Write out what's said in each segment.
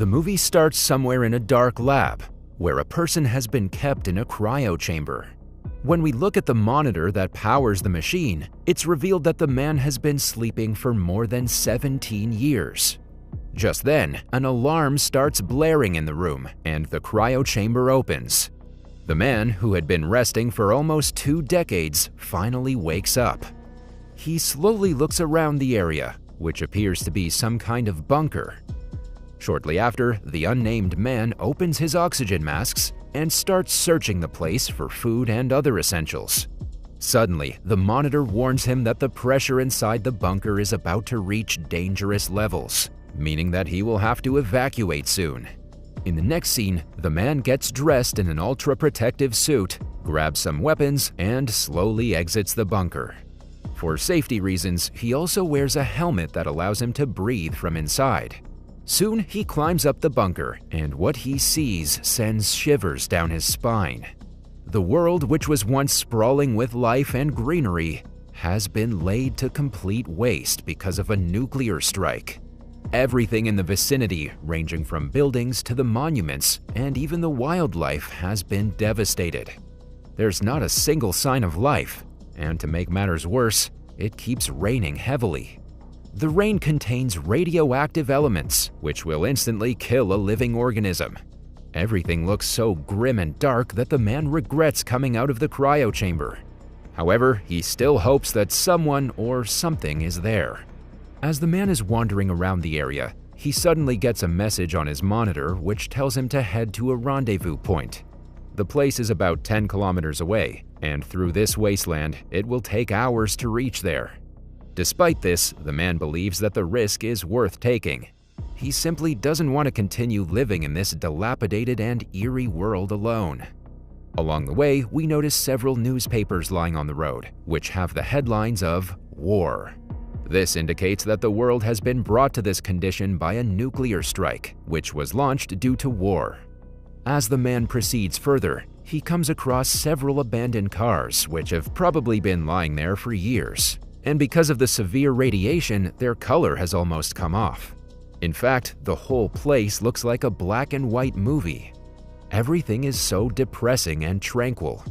The movie starts somewhere in a dark lab, where a person has been kept in a cryo chamber. When we look at the monitor that powers the machine, it's revealed that the man has been sleeping for more than 17 years. Just then, an alarm starts blaring in the room, and the cryo chamber opens. The man, who had been resting for almost 2 decades, finally wakes up. He slowly looks around the area, which appears to be some kind of bunker. Shortly after, the unnamed man opens his oxygen masks and starts searching the place for food and other essentials. Suddenly, the monitor warns him that the pressure inside the bunker is about to reach dangerous levels, meaning that he will have to evacuate soon. In the next scene, the man gets dressed in an ultra-protective suit, grabs some weapons, and slowly exits the bunker. For safety reasons, he also wears a helmet that allows him to breathe from inside. Soon, he climbs up the bunker, and what he sees sends shivers down his spine. The world, which was once sprawling with life and greenery, has been laid to complete waste because of a nuclear strike. Everything in the vicinity, ranging from buildings to the monuments, and even the wildlife, has been devastated. There's not a single sign of life, and to make matters worse, it keeps raining heavily. The rain contains radioactive elements, which will instantly kill a living organism. Everything looks so grim and dark that the man regrets coming out of the cryo chamber. However, he still hopes that someone or something is there. As the man is wandering around the area, he suddenly gets a message on his monitor which tells him to head to a rendezvous point. The place is about 10 kilometers away, and through this wasteland, it will take hours to reach there. Despite this, the man believes that the risk is worth taking. He simply doesn't want to continue living in this dilapidated and eerie world alone. Along the way, we notice several newspapers lying on the road, which have the headlines of war. This indicates that the world has been brought to this condition by a nuclear strike, which was launched due to war. As the man proceeds further, he comes across several abandoned cars which have probably been lying there for years. And because of the severe radiation, their color has almost come off. In fact, the whole place looks like a black and white movie. Everything is so depressing and tranquil.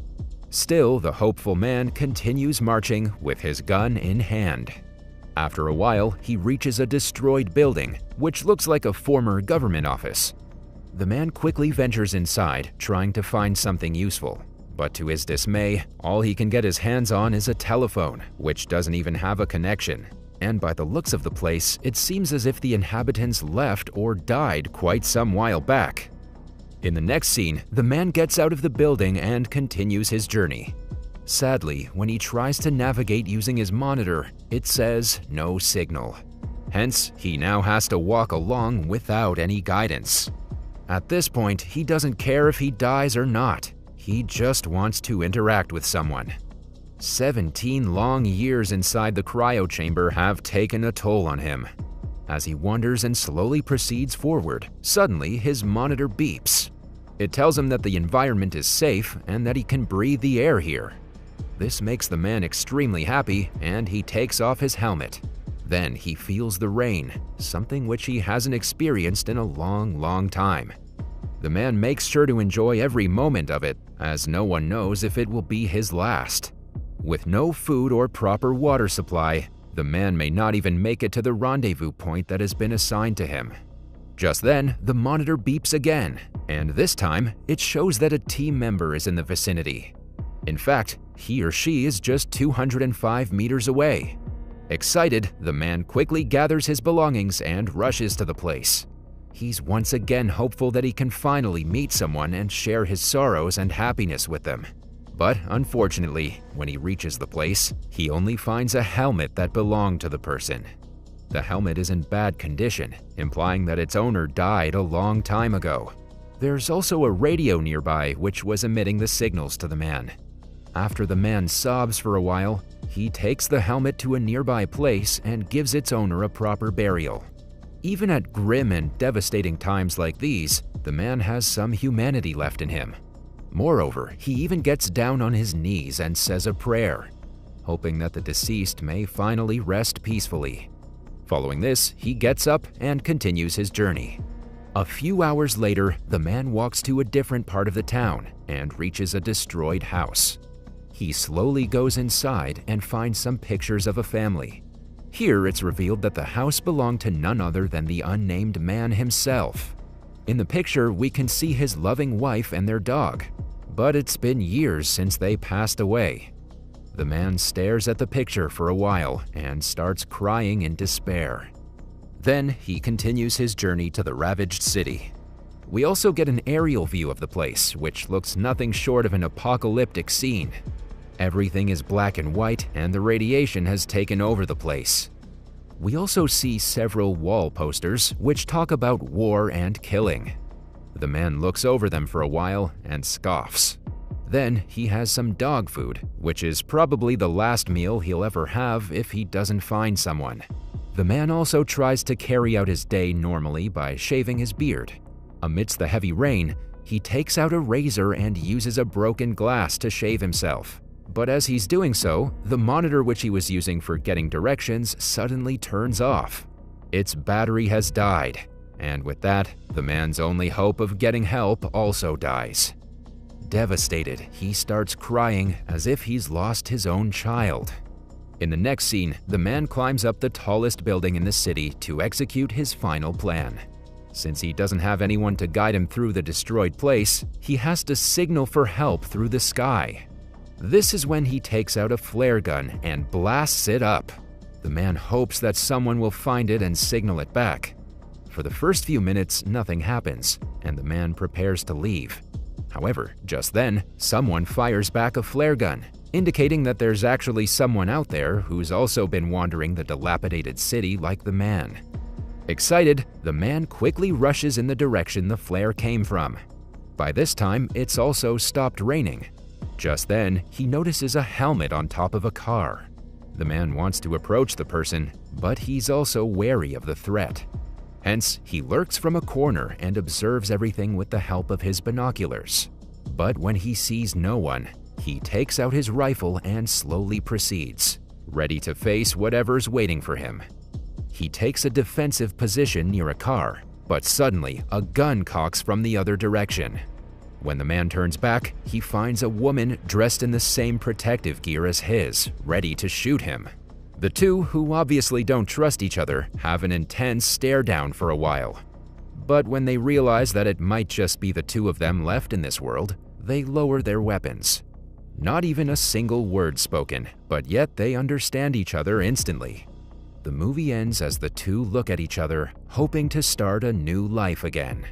Still, the hopeful man continues marching with his gun in hand. After a while, he reaches a destroyed building, which looks like a former government office. The man quickly ventures inside, trying to find something useful. But to his dismay, all he can get his hands on is a telephone, which doesn't even have a connection. And by the looks of the place, it seems as if the inhabitants left or died quite some while back. In the next scene, the man gets out of the building and continues his journey. Sadly, when he tries to navigate using his monitor, it says no signal. Hence, he now has to walk along without any guidance. At this point, he doesn't care if he dies or not. He just wants to interact with someone. 17 long years inside the cryo chamber have taken a toll on him. As he wanders and slowly proceeds forward, suddenly his monitor beeps. It tells him that the environment is safe and that he can breathe the air here. This makes the man extremely happy, and he takes off his helmet. Then he feels the rain, something which he hasn't experienced in a long time. The man makes sure to enjoy every moment of it, as no one knows if it will be his last. With no food or proper water supply, the man may not even make it to the rendezvous point that has been assigned to him. Just then, the monitor beeps again, and this time, it shows that a team member is in the vicinity. In fact, he or she is just 205 meters away. Excited, the man quickly gathers his belongings and rushes to the place. He's once again hopeful that he can finally meet someone and share his sorrows and happiness with them. But unfortunately, when he reaches the place, he only finds a helmet that belonged to the person. The helmet is in bad condition, implying that its owner died a long time ago. There's also a radio nearby which was emitting the signals to the man. After the man sobs for a while, he takes the helmet to a nearby place and gives its owner a proper burial. Even at grim and devastating times like these, the man has some humanity left in him. Moreover, he even gets down on his knees and says a prayer, hoping that the deceased may finally rest peacefully. Following this, he gets up and continues his journey. A few hours later, the man walks to a different part of the town and reaches a destroyed house. He slowly goes inside and finds some pictures of a family. Here it's revealed that the house belonged to none other than the unnamed man himself. In the picture, we can see his loving wife and their dog, but it's been years since they passed away. The man stares at the picture for a while and starts crying in despair. Then he continues his journey to the ravaged city. We also get an aerial view of the place, which looks nothing short of an apocalyptic scene. Everything is black and white, and the radiation has taken over the place. We also see several wall posters which talk about war and killing. The man looks over them for a while and scoffs. Then he has some dog food, which is probably the last meal he'll ever have if he doesn't find someone. The man also tries to carry out his day normally by shaving his beard. Amidst the heavy rain, he takes out a razor and uses a broken glass to shave himself. But as he's doing so, the monitor which he was using for getting directions suddenly turns off. Its battery has died, and with that, the man's only hope of getting help also dies. Devastated, he starts crying as if he's lost his own child. In the next scene, the man climbs up the tallest building in the city to execute his final plan. Since he doesn't have anyone to guide him through the destroyed place, he has to signal for help through the sky. This is when he takes out a flare gun and blasts it up. The man hopes that someone will find it and signal it back. For the first few minutes, nothing happens, and the man prepares to leave. However, just then, someone fires back a flare gun, indicating that there's actually someone out there who's also been wandering the dilapidated city like the man. Excited, the man quickly rushes in the direction the flare came from. By this time, it's also stopped raining. Just then, he notices a helmet on top of a car. The man wants to approach the person, but he's also wary of the threat. Hence, he lurks from a corner and observes everything with the help of his binoculars. But when he sees no one, he takes out his rifle and slowly proceeds, ready to face whatever's waiting for him. He takes a defensive position near a car, but suddenly a gun cocks from the other direction. When the man turns back, he finds a woman dressed in the same protective gear as his, ready to shoot him. The two, who obviously don't trust each other, have an intense stare-down for a while. But when they realize that it might just be the two of them left in this world, they lower their weapons. Not even a single word spoken, but yet they understand each other instantly. The movie ends as the two look at each other, hoping to start a new life again.